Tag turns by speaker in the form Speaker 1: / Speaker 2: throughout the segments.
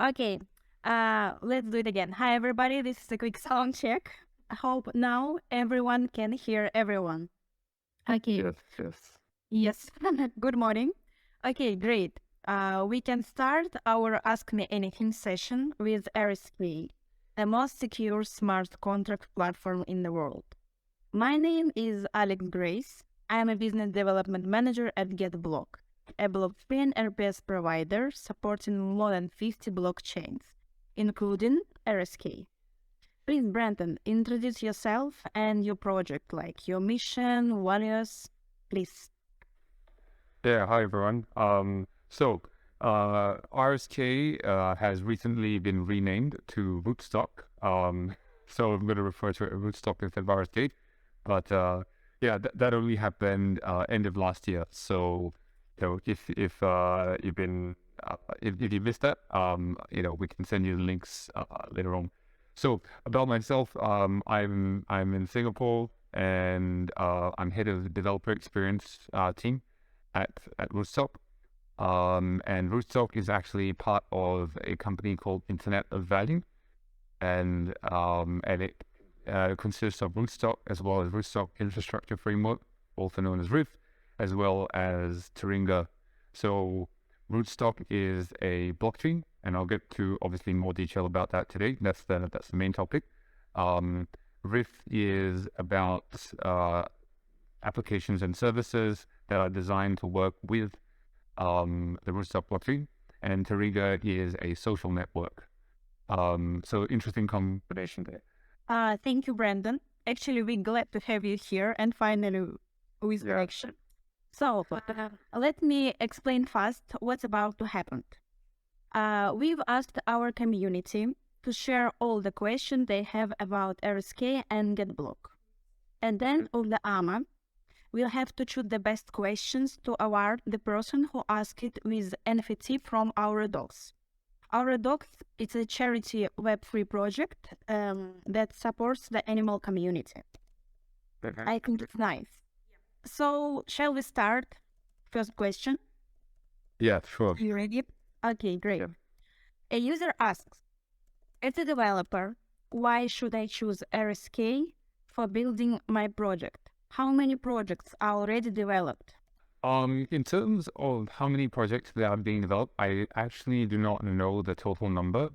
Speaker 1: Okay, let's do it again. Hi, everybody. This is a quick sound check. I hope now everyone can hear everyone. Okay,
Speaker 2: Yes, yes.
Speaker 1: yes. Good morning. Okay, great. We can start our Ask Me Anything session with RSK, the most secure smart contract platform in the world. My name is Alex Grace. I am a business development manager at GetBlock, a blockchain RPS provider supporting more than 50 blockchains, including RSK. Please, Brandon, introduce yourself and your project, like your mission, values, please.
Speaker 2: Yeah, hi everyone. RSK has recently been renamed to Rootstock. So I'm going to refer to it as Rootstock instead of RSK. But that only happened end of last year. So if you've been if you missed that, we can send you the links later on. So about myself, I'm in Singapore and I'm head of the developer experience team at Rootstock. And Rootstock is actually part of a company called Internet of Value, and it consists of Rootstock as well as Rootstock Infrastructure Framework, also known as RIF, as well as Taringa. So Rootstock is a blockchain, and I'll get to obviously more detail about that today. That's the main topic. Um, RIF is about applications and services that are designed to work with the Rootstock blockchain, and Taringa is a social network. So interesting combination there.
Speaker 1: Thank you, Brandon. Actually, we're glad to have you here and finally with
Speaker 2: Yeah.
Speaker 1: action. So, let me explain fast what's about to happen. We've asked our community to share all the questions they have about RSK and GetBlock. And then on the AMA, we'll have to choose the best questions to award the person who asked it with NFT from our dogs. Our dogs is a charity Web3 project that supports the animal community. I think it's nice. So, shall we start? First question.
Speaker 2: Yeah, sure.
Speaker 1: You ready? Okay, great.
Speaker 2: Yeah.
Speaker 1: A user asks, as a developer, why should I choose RSK for building my project? How many projects are already developed?
Speaker 2: In terms of how many projects that are being developed, I actually do not know the total number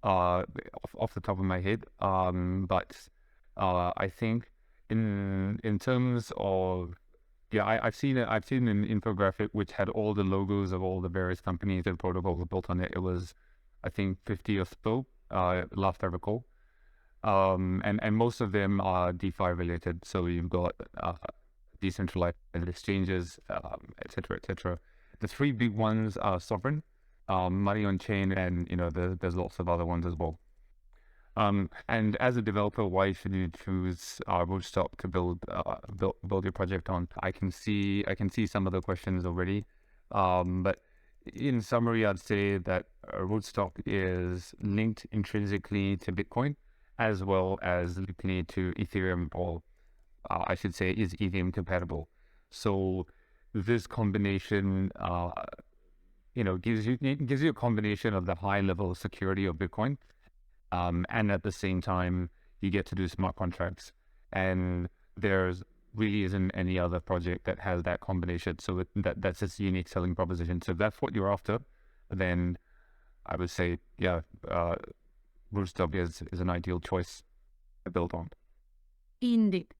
Speaker 2: off the top of my head. But I think in terms of I've seen an infographic which had all the logos of all the various companies and protocols built on it. It was, I think, 50 or so, last I recall. And most of them are DeFi related. So you've got decentralized exchanges, et cetera, et cetera. The three big ones are Sovereign, Money on Chain, and there's lots of other ones as well. And as a developer, why should you choose Rootstock to build your project on? I can see some of the questions already, but in summary, I'd say that Rootstock is linked intrinsically to Bitcoin, as well as linked to Ethereum, or I should say, is Ethereum compatible. So this combination, gives you a combination of the high level of security of Bitcoin, and at the same time, you get to do smart contracts. And there's really isn't any other project that has that combination. So that's its unique selling proposition. So if that's what you're after, then I would say, Rootstock is an ideal choice to build on.
Speaker 1: Indeed.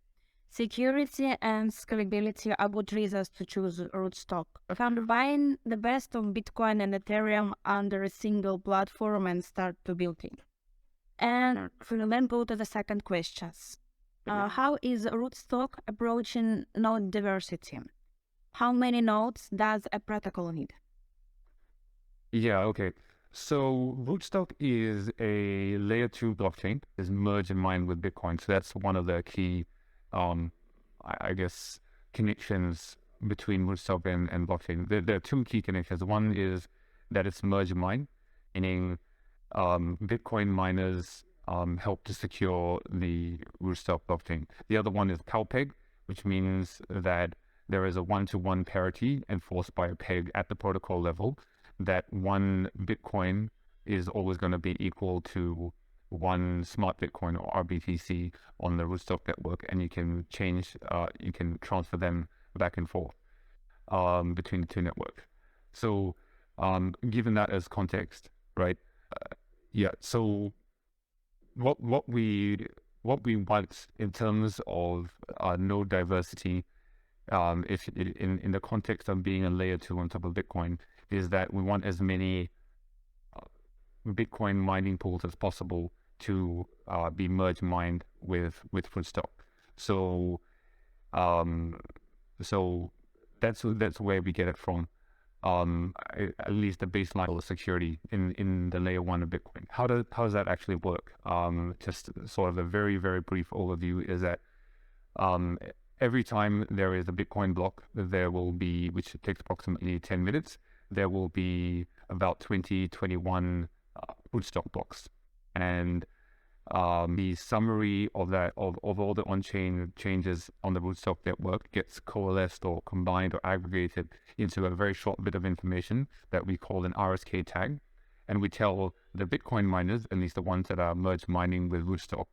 Speaker 1: Security and scalability are good reasons to choose Rootstock. Combine the best of Bitcoin and Ethereum under a single platform and start to building. And we'll then go to the second questions. How is Rootstock approaching node diversity? How many nodes does a protocol need?
Speaker 2: Yeah, okay. So Rootstock is a layer 2 blockchain, is merge and mine with Bitcoin. So that's one of the key, I guess, connections between Rootstock and blockchain. There are two key connections. One is that it's merge and mine, meaning Bitcoin miners help to secure the Rootstock blockchain. The other one is CalPeg, which means that there is a one-to-one parity enforced by a peg at the protocol level, that one Bitcoin is always going to be equal to one smart Bitcoin or RBTC on the Rootstock network, and you can you can transfer them back and forth between the two networks. So given that as context, right? Yeah. So what we want in terms of node diversity, if in the context of being a layer 2 on top of Bitcoin, is that we want as many Bitcoin mining pools as possible to be merge mined with Rootstock. So so that's where we get it from. At least the baseline level of security in the layer 1 of Bitcoin. How does that actually work? Just sort of a very brief overview is that every time there is a Bitcoin block, there will be, which takes approximately 10 minutes, there will be about 21 Rootstock blocks. And the summary of that, of all the on-chain changes on the Rootstock network gets coalesced or combined or aggregated into a very short bit of information that we call an RSK tag. And we tell the Bitcoin miners, at least the ones that are merge mining with Rootstock,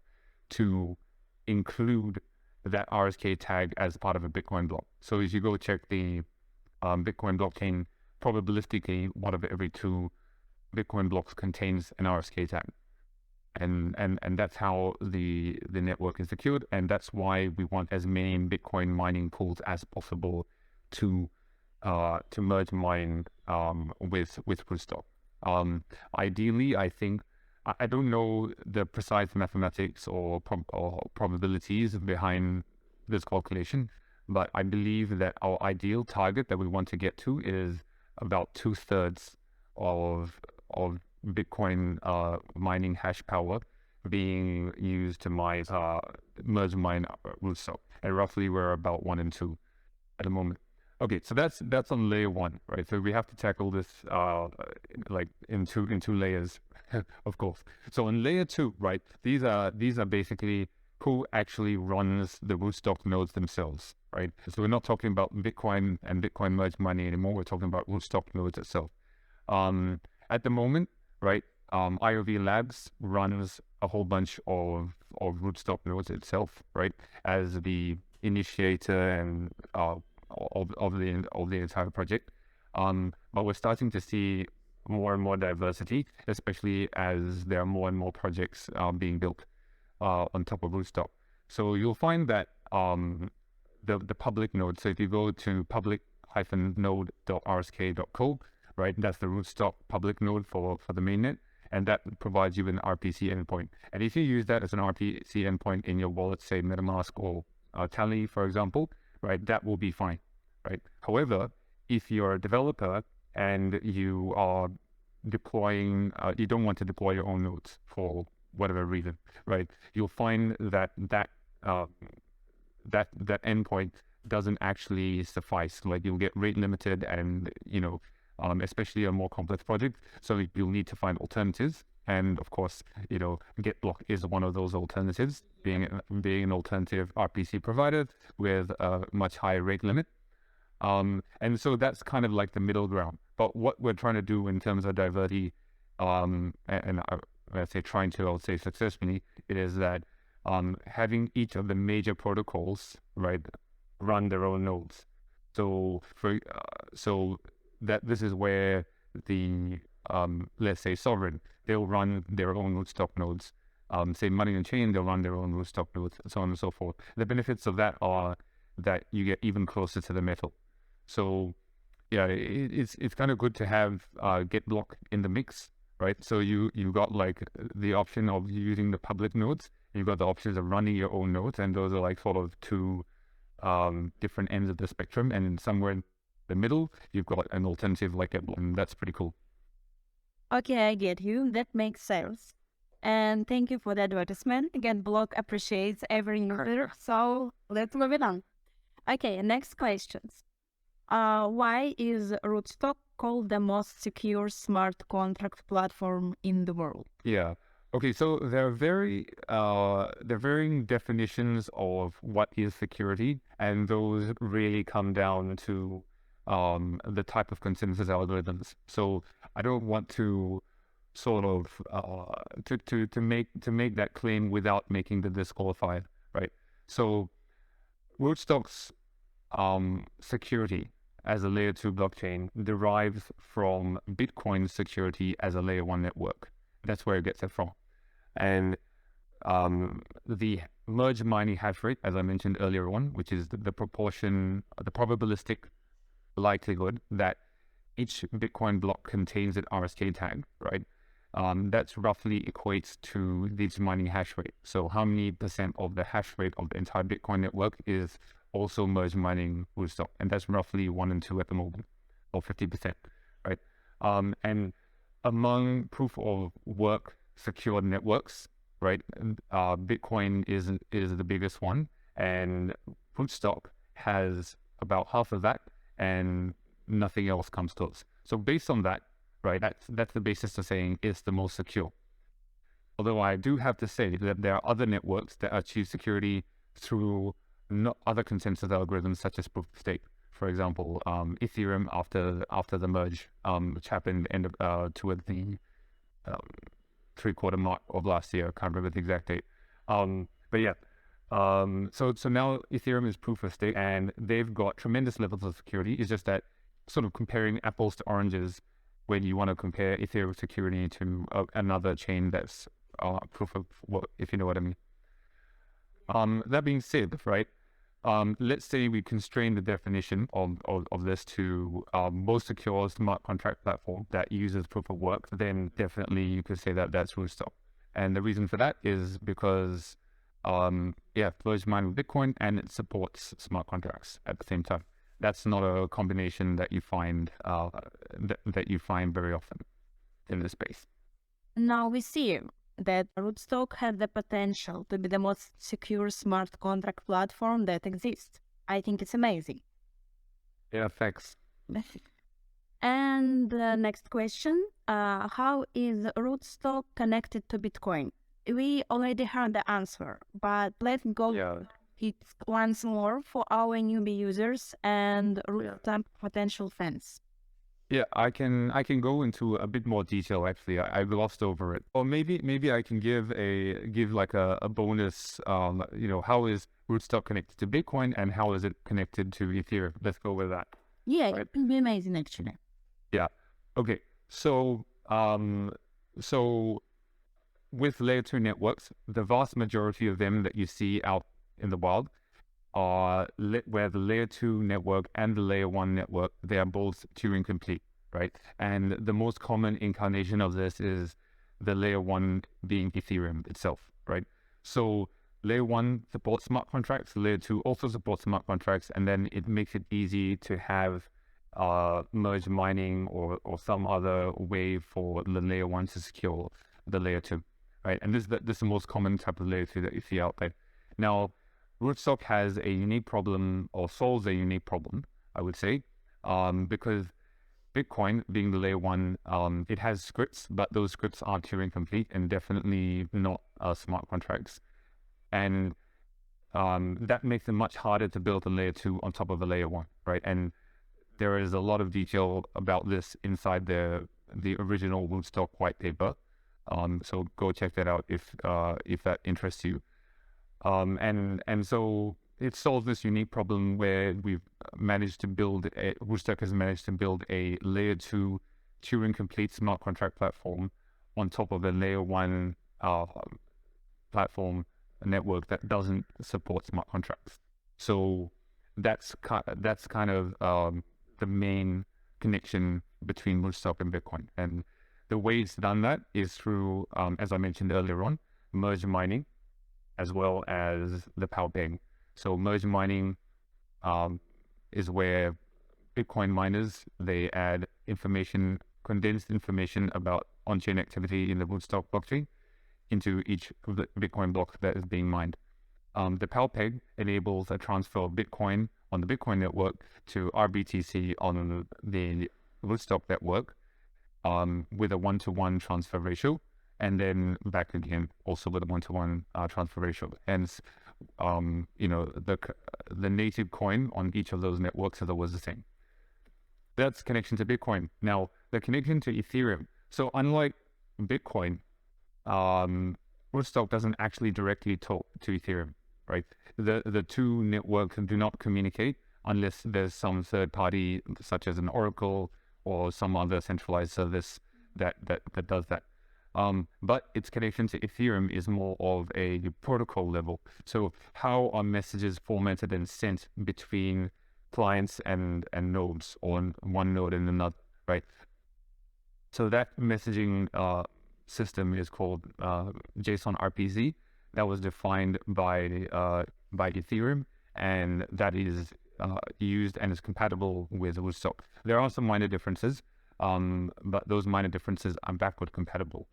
Speaker 2: to include that RSK tag as part of a Bitcoin block. So if you go check the Bitcoin blockchain, probabilistically, one of every 2 Bitcoin blocks contains an RSK tag. And that's how the network is secured, and that's why we want as many Bitcoin mining pools as possible to merge mine with Rootstock. Ideally, I think I don't know the precise mathematics or probabilities behind this calculation, but I believe that our ideal target that we want to get to is about 2/3 of Bitcoin mining hash power being used to mine merge mine Rootstock, and roughly we're about 1 and 2 at the moment. Okay, so that's on layer 1, right? So we have to tackle this like in two layers, of course. So on layer 2, right? These are basically who actually runs the Rootstock nodes themselves, right? So we're not talking about Bitcoin and Bitcoin merge mining anymore. We're talking about Rootstock nodes itself. At the moment, right, IOV Labs runs a whole bunch of Rootstock nodes itself, right, as the initiator and of the entire project. But we're starting to see more and more diversity, especially as there are more and more projects being built on top of Rootstock. So you'll find that the public node. So if you go to public-node.rsk.co, right, that's the Rootstock public node for the mainnet, and that provides you an RPC endpoint. And if you use that as an RPC endpoint in your wallet, say MetaMask or Tally, for example, right, that will be fine, right? However, if you're a developer and you are deploying, you don't want to deploy your own nodes for whatever reason, right? You'll find that that endpoint doesn't actually suffice. Like you'll get rate limited, and especially a more complex project. So you'll need to find alternatives. And of course, GetBlock is one of those alternatives, being an alternative RPC provider with a much higher rate limit. And so that's kind of like the middle ground. But what we're trying to do in terms of diversity, and I say trying to, I would say successfully, it is that having each of the major protocols, right, run their own nodes. So so that this is where the let's say Sovereign, they'll run their own Rootstock nodes. Say Money on Chain, they'll run their own Rootstock nodes, so on and so forth. The benefits of that are that you get even closer to the metal. So yeah, it's kind of good to have GetBlock in the mix, right? So you've got like the option of using the public nodes. You've got the options of running your own nodes, and those are like sort of two different ends of the spectrum. And somewhere in the middle, you've got an alternative like GetBlock, and that's pretty cool.
Speaker 1: Okay, I get you. That makes sense. And thank you for the advertisement. GetBlock appreciates every user. So let's move it on. Okay, next questions. Why is Rootstock called the most secure smart contract platform in the world?
Speaker 2: Yeah. Okay, so there are varying definitions of what is security, and those really come down to the type of consensus algorithms. So I don't want to sort of to make that claim without making the disqualifier, right? So Rootstock's security as a layer 2 blockchain derives from Bitcoin's security as a layer 1 network. That's where it gets it from. And the merge mining hash rate, as I mentioned earlier on, which is the proportion, the probabilistic likelihood that each Bitcoin block contains an RSK tag, right? That's roughly equates to the mining hash rate. So how many percent of the hash rate of the entire Bitcoin network is also merge mining Rootstock? And that's roughly 1 and 2 at the moment, or 50%, right? And among proof of work secured networks, right? Bitcoin is the biggest one, and Rootstock has about half of that, and nothing else comes close. So based on that, right, that's the basis of saying it's the most secure. Although I do have to say that there are other networks that achieve security through other consensus algorithms, such as proof of stake. For example, Ethereum after the merge, which happened toward the 3/4 mark of last year. I can't remember the exact date. But yeah, so now Ethereum is proof of stake, and they've got tremendous levels of security. It's just that sort of comparing apples to oranges when you want to compare Ethereum security to another chain that's proof of work, if you know what I mean. That being said, right, let's say we constrain the definition of this to most secure smart contract platform that uses proof of work, then definitely you could say that that's Rootstock. And the reason for that is because, merge mine with Bitcoin, and it supports smart contracts at the same time. That's not a combination that you find that you find very often in this space.
Speaker 1: Now we see that Rootstock has the potential to be the most secure smart contract platform that exists. I think it's amazing.
Speaker 2: Yeah, thanks.
Speaker 1: And the next question, how is Rootstock connected to Bitcoin? We already heard the answer, but let's go it once more for our newbie users and Rootstock potential fans.
Speaker 2: Yeah, I can go into a bit more detail. Actually, I glossed over it. Or maybe I can give like a bonus. How is Rootstock connected to Bitcoin, and how is it connected to Ethereum? Let's go with that.
Speaker 1: Yeah, right? It would be amazing actually.
Speaker 2: Yeah. Okay. So with layer 2 networks, the vast majority of them that you see out in the wild are where the layer 2 network and the layer 1 network, they are both Turing complete, right? And the most common incarnation of this is the layer 1 being Ethereum itself, right? So layer 1 supports smart contracts, layer 2 also supports smart contracts, and then it makes it easy to have merge mining or some other way for the layer 1 to secure the layer 2, right? And this is the most common type of layer 2 that you see out there. Now, Rootstock has a unique problem, or solves a unique problem, I would say, because Bitcoin, being the layer 1, it has scripts, but those scripts aren't Turing complete and definitely not smart contracts. And that makes it much harder to build a layer 2 on top of a layer 1, right? And there is a lot of detail about this inside the original Rootstock white paper. So go check that out if that interests you. And so it solves this unique problem where we've managed to build Rootstock has managed to build a layer 2 Turing complete smart contract platform on top of a layer 1 platform network that doesn't support smart contracts. So that's kind of the main connection between Rootstock and Bitcoin. And the way it's done that is through, as I mentioned earlier on, merge mining, as well as the power peg. So merge mining is where Bitcoin miners, they add information, condensed information about on-chain activity in the Rootstock blockchain into each of the Bitcoin blocks that is being mined. The power peg enables a transfer of Bitcoin on the Bitcoin network to RBTC on the Rootstock network with a 1-to-1 transfer ratio, and then back again also with a 1-to-1 transfer ratio. Hence, the native coin on each of those networks is always the same. That's connection to Bitcoin. Now, the connection to Ethereum. So unlike Bitcoin, um, Rootstock doesn't actually directly talk to Ethereum, right? The two networks do not communicate unless there's some third party, such as an Oracle or some other centralized service that does that. But its connection to Ethereum is more of a protocol level. So how are messages formatted and sent between clients and nodes, or one node and another, right? So that messaging system is called JSON RPZ. That was defined by Ethereum, and that is used and is compatible with Rootstock. There are some minor differences, but those minor differences are backward compatible.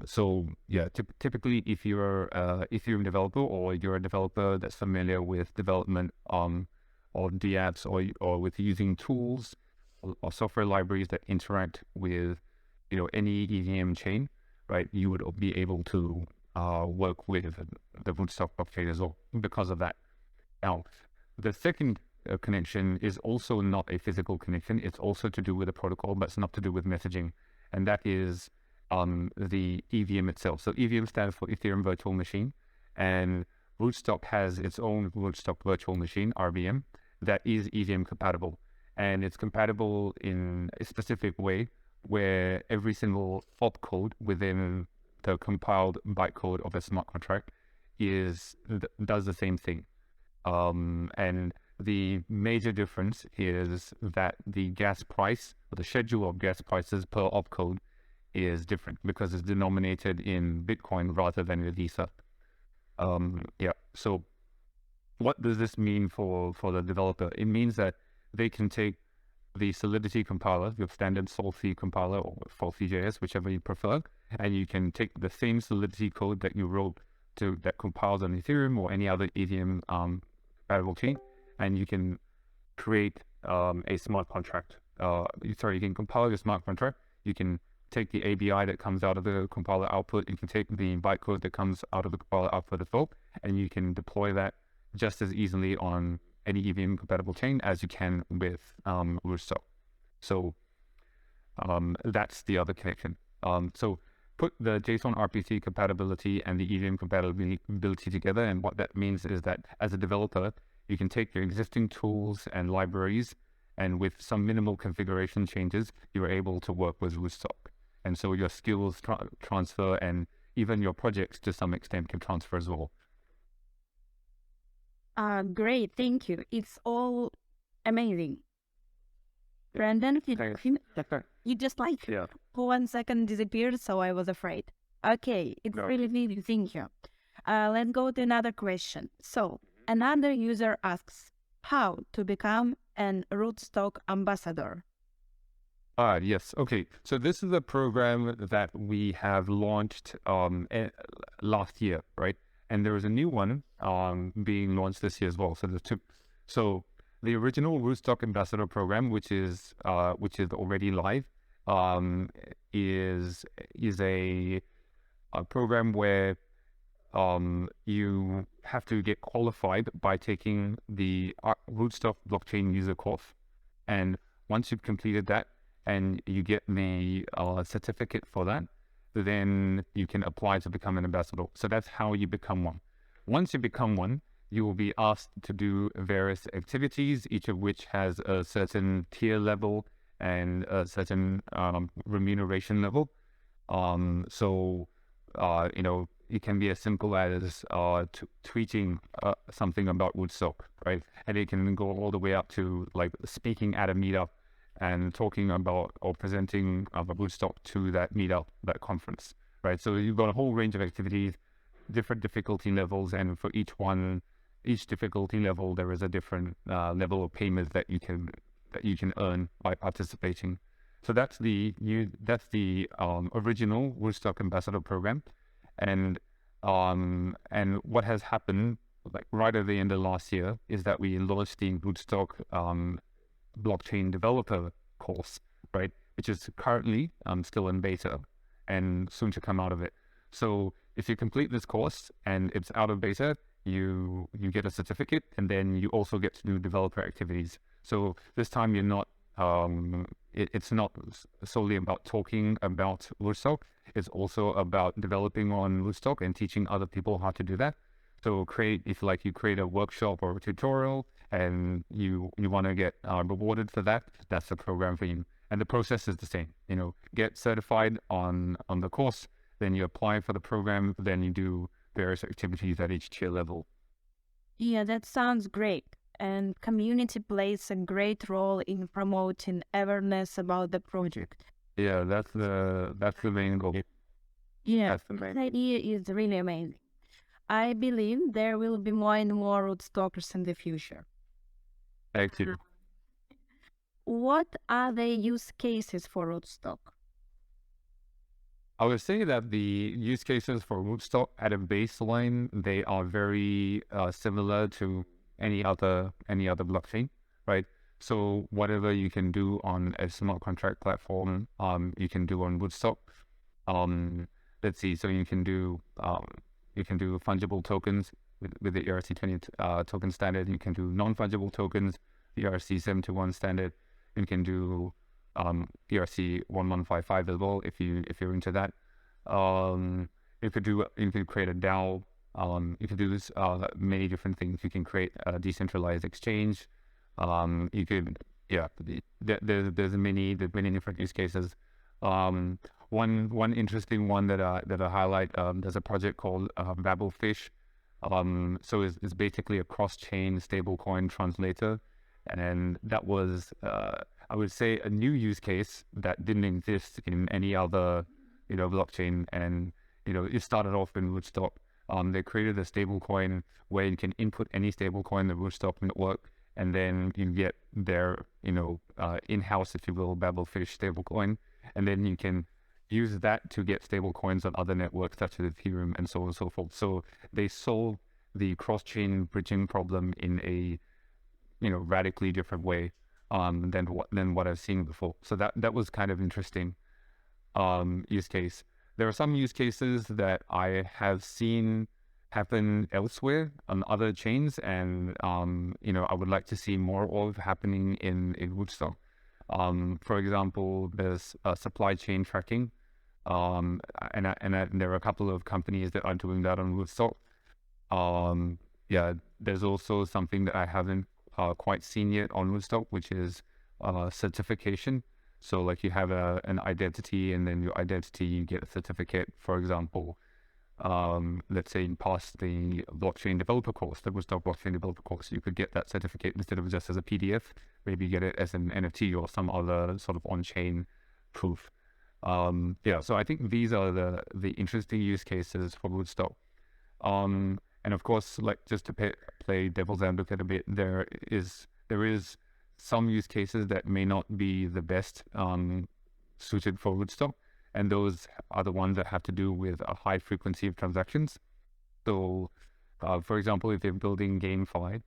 Speaker 2: So yeah, typically, if you're a Ethereum developer, or you're a developer that's familiar with development of dApps, or with using tools or software libraries that interact with, any EVM chain, right? You would be able to work with the Rootstock blockchain as well because of that. Now, the second connection is also not a physical connection. It's also to do with a protocol, but it's not to do with messaging, and that is the EVM itself. So EVM stands for Ethereum Virtual Machine, and Rootstock has its own Rootstock Virtual Machine, RVM, that is EVM compatible. And it's compatible in a specific way where every single opcode within the compiled bytecode of a smart contract does the same thing. And the major difference is that the gas price, or the schedule of gas prices per opcode, is different because it's denominated in Bitcoin rather than in Ether. Yeah. So what does this mean for the developer? It means that they can take the Solidity compiler, your standard Solidity compiler, or Solidity.js, whichever you prefer, and you can take the same Solidity code that you wrote that compiles on Ethereum or any other EVM compatible chain, and you can create a smart contract. You can compile your smart contract. You can take the ABI that comes out of the compiler output. You can take the bytecode that comes out of the compiler output as well, and you can deploy that just as easily on any EVM compatible chain as you can with Rootstock. So that's the other connection. So put the JSON RPC compatibility and the EVM compatibility together, and what that means is that as a developer, you can take your existing tools and libraries, and with some minimal configuration changes, you're able to work with Rootstock. And so your skills transfer, and even your projects to some extent can transfer as well.
Speaker 1: Great, thank you. It's all amazing. Brandon, you just for 1 second disappeared, so I was afraid. Okay, it's really neat. Thank you. Let's go to another question. So another user asks, how to become an Rootstock ambassador?
Speaker 2: Yes. Okay. So this is a program that we have launched last year, right? And there is a new one being launched this year as well. So there's two. So the original Rootstock Ambassador program, which is already live, is a program where you have to get qualified by taking the Rootstock blockchain user course, and once you've completed that and you get the certificate for that, then you can apply to become an ambassador. So that's how you become one. Once you become one, you will be asked to do various activities, each of which has a certain tier level and a certain remuneration level. So it can be as simple as tweeting something about Rootstock, right? And it can go all the way up to like speaking at a meetup and talking about or presenting Rootstock to that meetup, that conference, right? So you've got a whole range of activities, different difficulty levels, and for each difficulty level, there is a different level of payment that you can earn by participating. So that's the original Rootstock Ambassador program, and what has happened like right at the end of last year is that we launched the Rootstock blockchain developer course, right, which is currently still in beta and soon to come out of it. So if you complete this course and it's out of beta, you get a certificate, and then you also get to do developer activities. So this time you're not it's not solely about talking about Rootstock. It's also about developing on Rootstock and teaching other people how to do that. So if like you create a workshop or a tutorial and you want to get rewarded for that, that's the program for you. And the process is the same. Get certified on the course, then you apply for the program, then you do various activities at each tier level.
Speaker 1: Yeah, that sounds great. And community plays a great role in promoting awareness about the project.
Speaker 2: Yeah, that's the main goal.
Speaker 1: Yeah,
Speaker 2: That's the
Speaker 1: this
Speaker 2: main
Speaker 1: idea is really amazing. I believe there will be more and more rootstockers in the future.
Speaker 2: activity.
Speaker 1: What are the use cases for rootstock?
Speaker 2: I would say that the use cases for Rootstock at a baseline, they are very similar to any other blockchain, right? So whatever you can do on a smart contract platform, you can do on Rootstock. Let's see, so you can do fungible tokens with the ERC20 token standard. You can do non-fungible tokens, the ERC721 standard. You can do ERC 1155 as well if you're into that. You could create a DAO. You could do this many different things. You can create a decentralized exchange. You could there's many different use cases. One interesting one that I highlight, there's a project called Babblefish. So it's basically a cross-chain stablecoin translator, and that was I would say a new use case that didn't exist in any other blockchain, and it started off in Rootstock. They created a stablecoin where you can input any stablecoin in the Rootstock network, and then you get their in-house, if you will, Babblefish stablecoin, and then you can use that to get stablecoins on other networks such as Ethereum and so on and so forth. So they solve the cross-chain bridging problem in a radically different way than what I've seen before. So that was kind of interesting use case. There are some use cases that I have seen happen elsewhere on other chains, and I would like to see more of happening in Rootstock. For example, there's supply chain tracking, and there are a couple of companies that are doing that on Rootstock. There's also something that I haven't quite seen yet on Rootstock, which is certification. So like you have an identity, and then your identity, you get a certificate. For example, let's say you pass the blockchain developer course, the Rootstock blockchain developer course, you could get that certificate instead of just as a PDF. Maybe get it as an NFT or some other sort of on-chain proof. So I think these are the interesting use cases for Rootstock. And of course, like just to play devil's advocate a bit, there is some use cases that may not be the best suited for Rootstock, and those are the ones that have to do with a high frequency of transactions. So, for example, if you're building GameFi,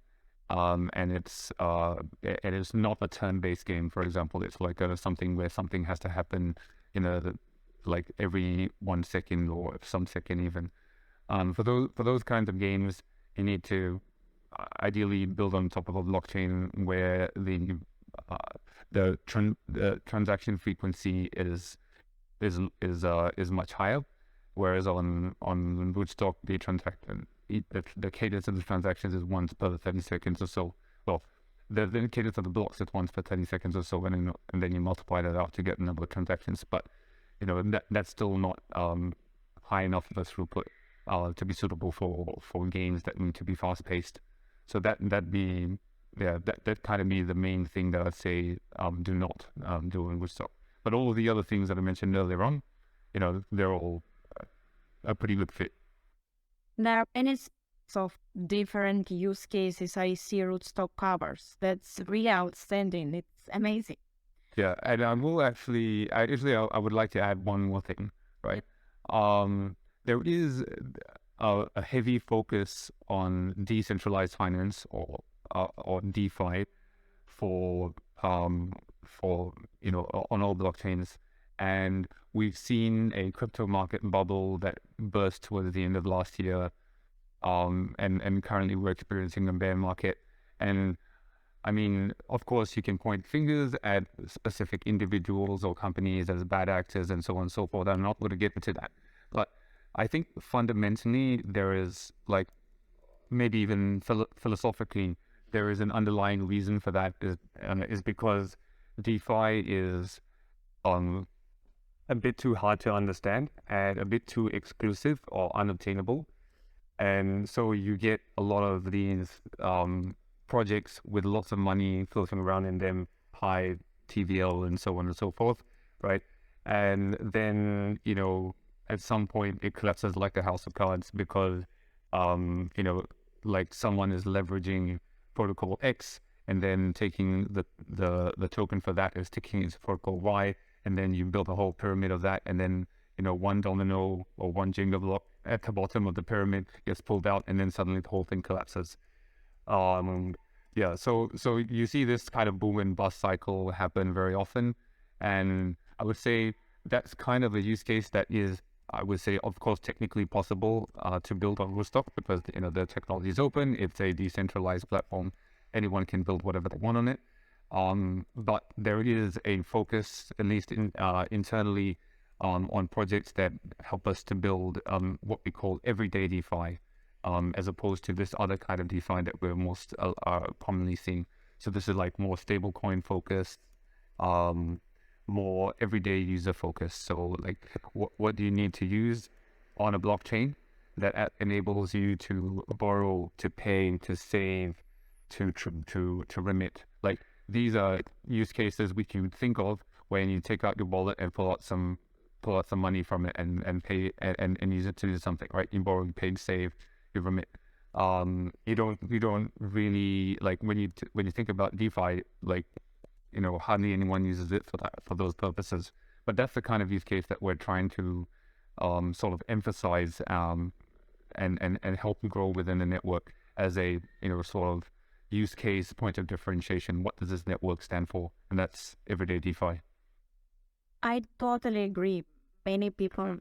Speaker 2: and it's not a turn-based game, for example, it's like something where something has to happen, like every 1 second or some second even. For those kinds of games, you need to ideally build on top of a blockchain where the transaction frequency is much higher, whereas on Rootstock the cadence of the transactions is once per 30 seconds or so. Well, the cadence of the blocks is once per 30 seconds or so, and then you multiply that out to get the number of transactions. But that's still not high enough of a throughput to be suitable for games that need to be fast paced. So that kind of be the main thing that I'd say do not do in Rootstock. But all of the other things that I mentioned earlier on, they're all a pretty good fit.
Speaker 1: There are any of different use cases I see Rootstock covers. That's really outstanding. It's amazing.
Speaker 2: Yeah, and I would like to add one more thing, right? There is a heavy focus on decentralized finance or DeFi for on all blockchains, and we've seen a crypto market bubble that burst towards the end of last year, and currently we're experiencing a bear market, and I mean, of course, you can point fingers at specific individuals or companies as bad actors and so on and so forth. I'm not going to get into that. But I think fundamentally, there is like maybe even philosophically, there is an underlying reason for that is because DeFi is a bit too hard to understand and a bit too exclusive or unobtainable. And so you get a lot of these projects with lots of money floating around in them, high TVL and so on and so forth, right? And then, at some point it collapses like a house of cards because, like someone is leveraging protocol X and then taking the token for that is sticking into protocol Y, and then you build a whole pyramid of that, and then one domino or one Jenga block at the bottom of the pyramid gets pulled out, and then suddenly the whole thing collapses. So you see this kind of boom and bust cycle happen very often, and I would say that's kind of a use case that is, I would say, of course, technically possible to build on Rootstock because the technology is open. It's a decentralized platform. Anyone can build whatever they want on it. But there is a focus, at least internally, on projects that help us to build what we call everyday DeFi, as opposed to this other kind of DeFi that we're most commonly seeing. So this is like more stablecoin focused, more everyday user focused. So like, what do you need to use on a blockchain that enables you to borrow, to pay, to save, to remit? Like, these are use cases which you think of when you take out your wallet and pull out some money from it and pay and use it to do something, right? You borrow, you pay, save, you remit. You don't really, like, when you think about DeFi, like, hardly anyone uses it for those purposes. But that's the kind of use case that we're trying to sort of emphasize and help grow within the network as a sort of use case point of differentiation. What does this network stand for? And that's everyday DeFi.
Speaker 1: I totally agree. Many people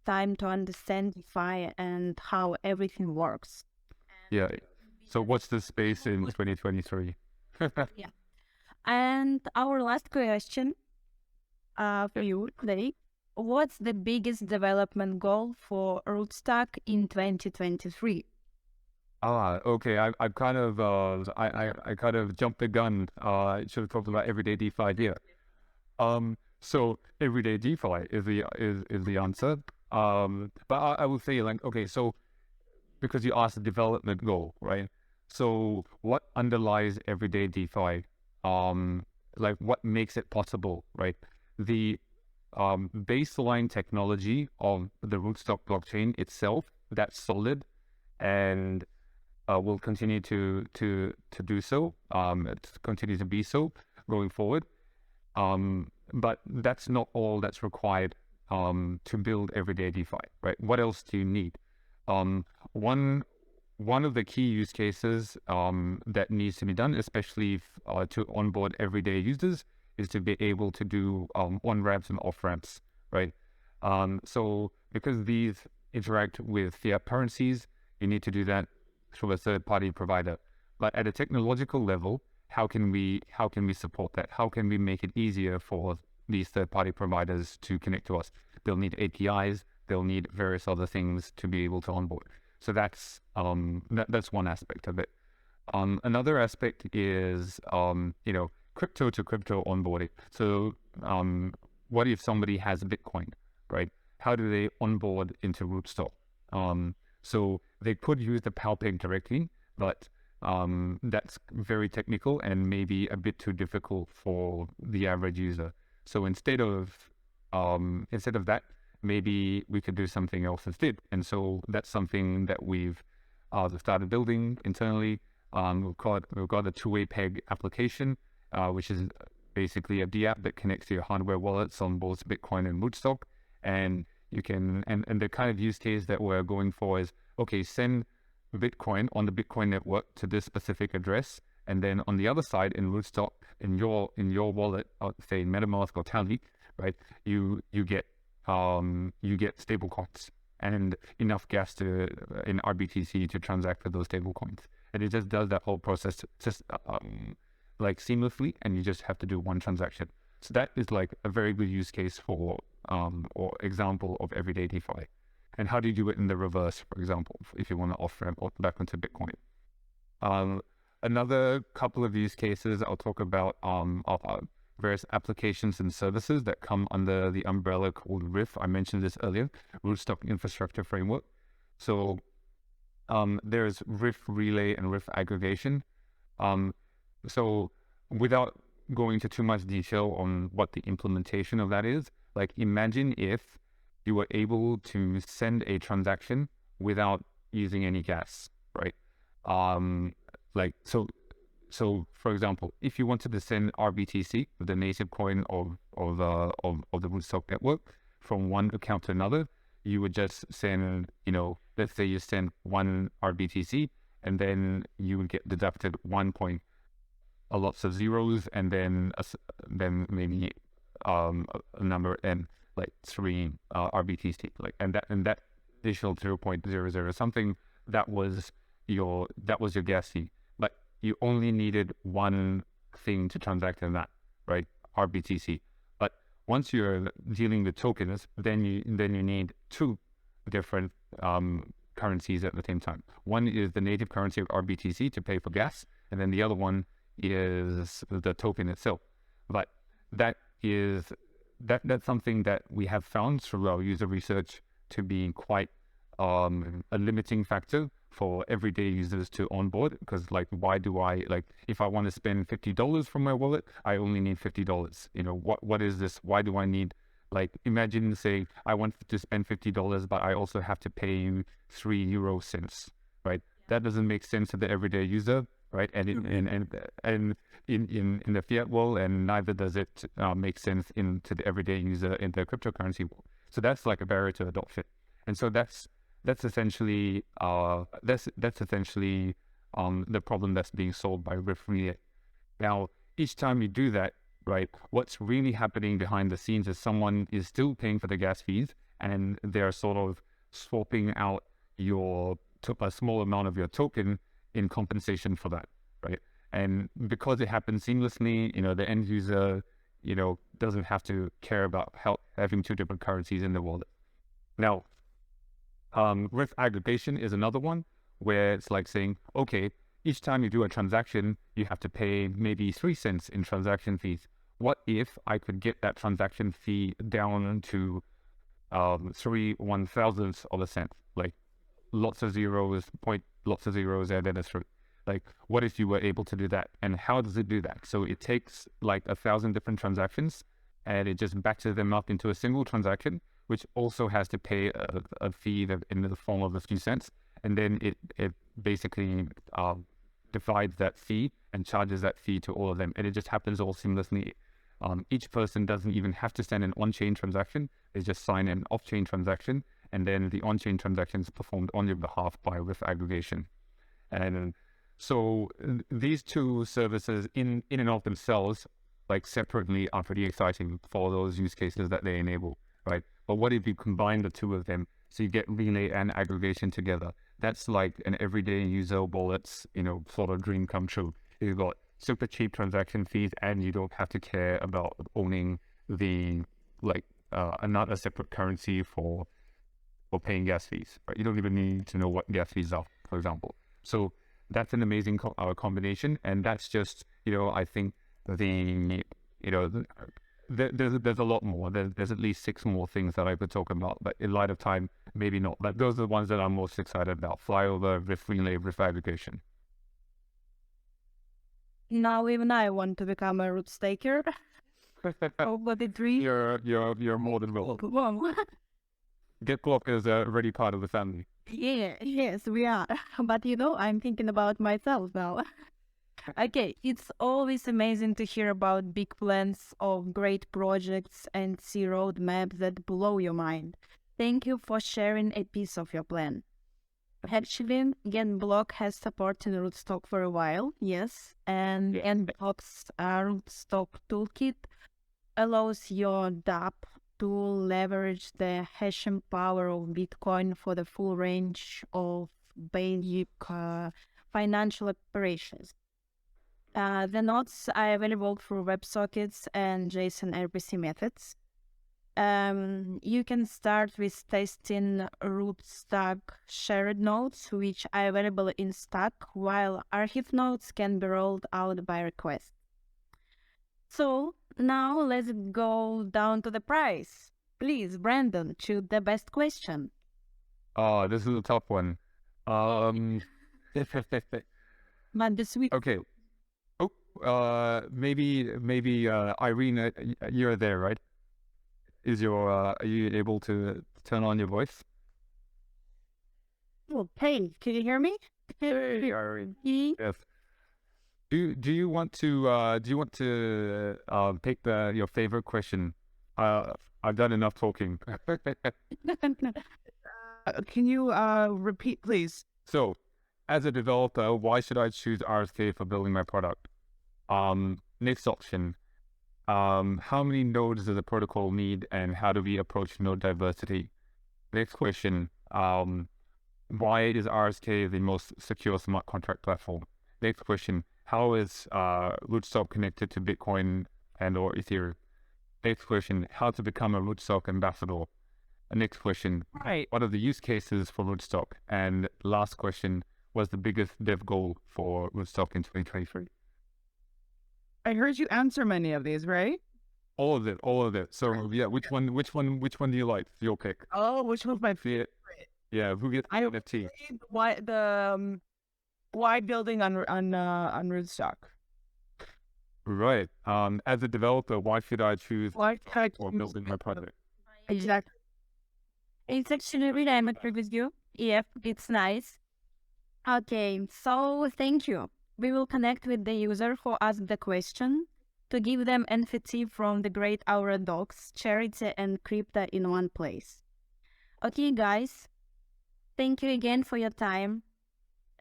Speaker 1: time to understand DeFi and how everything works.
Speaker 2: Yeah. So what's the space in 2023?
Speaker 1: Yeah. And our last question for you today: what's the biggest development goal for Rootstock in 2023?
Speaker 2: Okay. I kind of I kind of jumped the gun. I should have talked about everyday DeFi here. So everyday DeFi is the answer. But I will say, like, okay, so because you asked the development goal, right? So what underlies everyday DeFi? Like, what makes it possible, right? The baseline technology of the Rootstock blockchain itself, that's solid and will continue to do so. Continue to be so going forward. But that's not all that's required to build everyday DeFi, right? What else do you need? One of the key use cases that needs to be done, especially to onboard everyday users, is to be able to do on-ramps and off-ramps, right? So because these interact with fiat currencies, you need to do that through a third-party provider. But at a technological level, how can we support that? How can we make it easier for these third-party providers to connect to us? They'll need APIs. They'll need various other things to be able to onboard. So that's one aspect of it. Another aspect is crypto to crypto onboarding. So what if somebody has Bitcoin, right? How do they onboard into Rootstock? So they could use the PalPeg directly, but that's very technical and maybe a bit too difficult for the average user. So instead of that, maybe we could do something else instead. And so that's something that we've started building internally. We've got a two-way peg application, which is basically a D app that connects to your hardware wallets on both Bitcoin and Rootstock. And you can, and the kind of use case that we're going for is, okay, send Bitcoin on the Bitcoin network to this specific address, and then on the other side in Rootstock, in your wallet, say MetaMask or Tally, right? You get stable coins and enough gas in RBTC to transact with those stable coins, and it just does that whole process just like seamlessly, and you just have to do one transaction. So that is like a very good use case for or example of everyday DeFi. And how do you do it in the reverse, for example, if you want to off-ramp back onto Bitcoin? Another couple of use cases I'll talk about are various applications and services that come under the umbrella called RIF. I mentioned this earlier, Rootstock Infrastructure Framework. So there's RIF relay and RIF aggregation. So without going into too much detail on what the implementation of that is, like imagine if you were able to send a transaction without using any gas, right? So for example, if you wanted to send RBTC, the native coin of the Rootstock network, from one account to another, you would just send, let's say you send one RBTC, and then you would get deducted 1 point, lots of zeros, and then maybe a number and like 3 RBTC, and that additional 0.00 something, that was your gas fee. But you only needed one thing to transact in that, right? RBTC. But once you're dealing with tokens, then you need 2 different currencies at the same time. One is the native currency of RBTC to pay for gas, and then the other one is the token itself. But that's something that we have found through our user research to be quite a limiting factor for everyday users to onboard, because like, why do I, like, if I want to spend $50 from my wallet, I only need $50. What is this? Why do I need, like, imagine saying I want to spend $50, but I also have to pay you 3 euro cents, right? That doesn't make sense to the everyday user, right? And in the fiat world, and neither does it make sense to the everyday user in the cryptocurrency world. So that's like a barrier to adoption. And so that's essentially the problem that's being solved by RIF relay. Now, each time you do that, right, what's really happening behind the scenes is someone is still paying for the gas fees, and they're sort of swapping out a small amount of your token in compensation for that, right? And because it happens seamlessly, the end user, doesn't have to care about having 2 different currencies in the wallet. Now, RIF aggregation is another one where it's like saying, okay, each time you do a transaction, you have to pay maybe 3 cents in transaction fees. What if I could get that transaction fee down to 3/1000th of a cent, like lots of zeros, and then a 3. Like, what if you were able to do that? And how does it do that? So it takes like 1,000 different transactions, and it just batches them up into a single transaction, which also has to pay a fee in the form of a few cents. And then it basically divides that fee and charges that fee to all of them. And it just happens all seamlessly. Each person doesn't even have to send an on-chain transaction. They just sign an off-chain transaction, and then the on-chain transaction is performed on your behalf by RIF aggregation. And so these 2 services in and of themselves, like separately, are pretty exciting for those use cases that they enable, right? But what if you combine the 2 of them? So you get relay and aggregation together. That's like an everyday user wallet's, sort of dream come true. You've got super cheap transaction fees, and you don't have to care about owning another separate currency for paying gas fees, right? You don't even need to know what gas fees are, for example. So that's an amazing combination, and that's just, I think there's a lot more. There's at least 6 more things that I could talk about, but in light of time, maybe not. But those are the ones that I'm most excited about: flyover, RIF relay, RIF aggregation.
Speaker 1: Now even I want to become a root staker. Over the dream.
Speaker 2: You're more than welcome.
Speaker 1: Wow.
Speaker 2: GetBlock is already part of the family.
Speaker 1: Yeah, yes, we are. But I'm thinking about myself now. Okay, it's always amazing to hear about big plans of great projects and see roadmaps that blow your mind. Thank you for sharing a piece of your plan. Actually, GetBlock has supported Rootstock for a while, yes, and GetBlock's Rootstock Toolkit allows your dApp to leverage the hashing power of Bitcoin for the full range of basic financial operations. The nodes are available through WebSockets and JSON RPC methods. You can start with testing Rootstock shared nodes, which are available in Stack, while archive nodes can be rolled out by request. So now let's go down to the price. Please, Brandon, choose the best question.
Speaker 2: Oh, this is a tough one.
Speaker 1: But this week,
Speaker 2: Okay. Oh, maybe Irene, you're there, right? Are you able to turn on your voice?
Speaker 1: hey, can you hear me?
Speaker 2: Hey, Irene. Yes. Do you want to pick your favorite question? I've done enough talking.
Speaker 3: Can you repeat, please?
Speaker 2: So, as a developer, why should I choose RSK for building my product? Next option. How many nodes does the protocol need, and how do we approach node diversity? Next question. Why is RSK the most secure smart contract platform? Next question. How is Rootstock connected to Bitcoin and or Ethereum? Next question. How to become a Rootstock ambassador? Next question.
Speaker 3: Right.
Speaker 2: What are the use cases for Rootstock? And last question. What's the biggest dev goal for Rootstock in 2023?
Speaker 3: I heard you answer many of these, right?
Speaker 2: All of it. So yeah, which one do you like? Your pick.
Speaker 3: Oh, which one's my favorite?
Speaker 2: Yeah, who gets
Speaker 3: I
Speaker 2: NFT?
Speaker 3: Why building on Rootstock?
Speaker 2: Right. As a developer, why should I choose
Speaker 3: Why can't
Speaker 2: or building my project?
Speaker 3: Exactly.
Speaker 1: It's actually really I'm agree with you. Yep, it's nice. Okay, so thank you. We will connect with the user who asked the question to give them NFT from the Great Aura Docs, Charity and Crypto in one place. Okay, guys, thank you again for your time.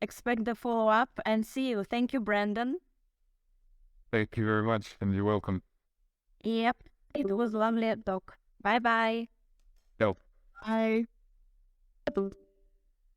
Speaker 1: Expect the follow-up and see you. Thank you, Brandon.
Speaker 2: Thank you very much, and you're welcome.
Speaker 1: Yep, it was lovely talk. Bye-bye.
Speaker 2: No.
Speaker 3: Bye.